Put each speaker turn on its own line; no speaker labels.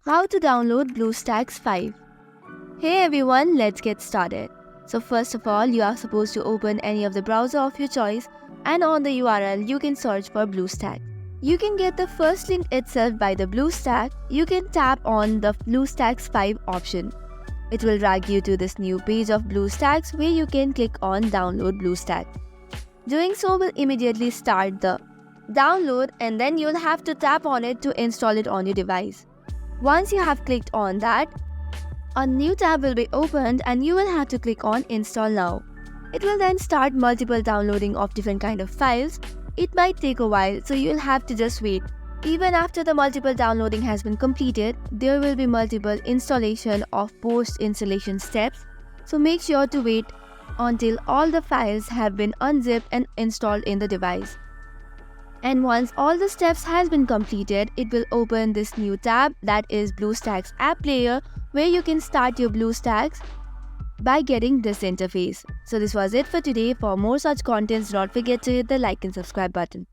How to download Bluestacks 5. Hey everyone, let's get started. So first of all, you are supposed to open any of the browser of your choice, and on the URL you can search for Bluestacks. You can get the first link itself by the Bluestack. You can tap on the Bluestacks 5 option. It will drag you to this new page of Bluestacks where you can click on download Bluestacks. Doing so will immediately start the download, and then you'll have to tap on it to install it on your device. Once you have clicked on that, a new tab will be opened and you will have to click on Install Now. It will then start multiple downloading of different kind of files. It might take a while, so you'll have to just wait. Even after the multiple downloading has been completed, there will be multiple installation of post-installation steps, so make sure to wait until all the files have been unzipped and installed in the device. And once all the steps has been completed, it will open this new tab, that is Bluestacks App Player, where you can start your Bluestacks by getting this interface. So this was it for today. For more such contents, do not forget to hit the like and subscribe button.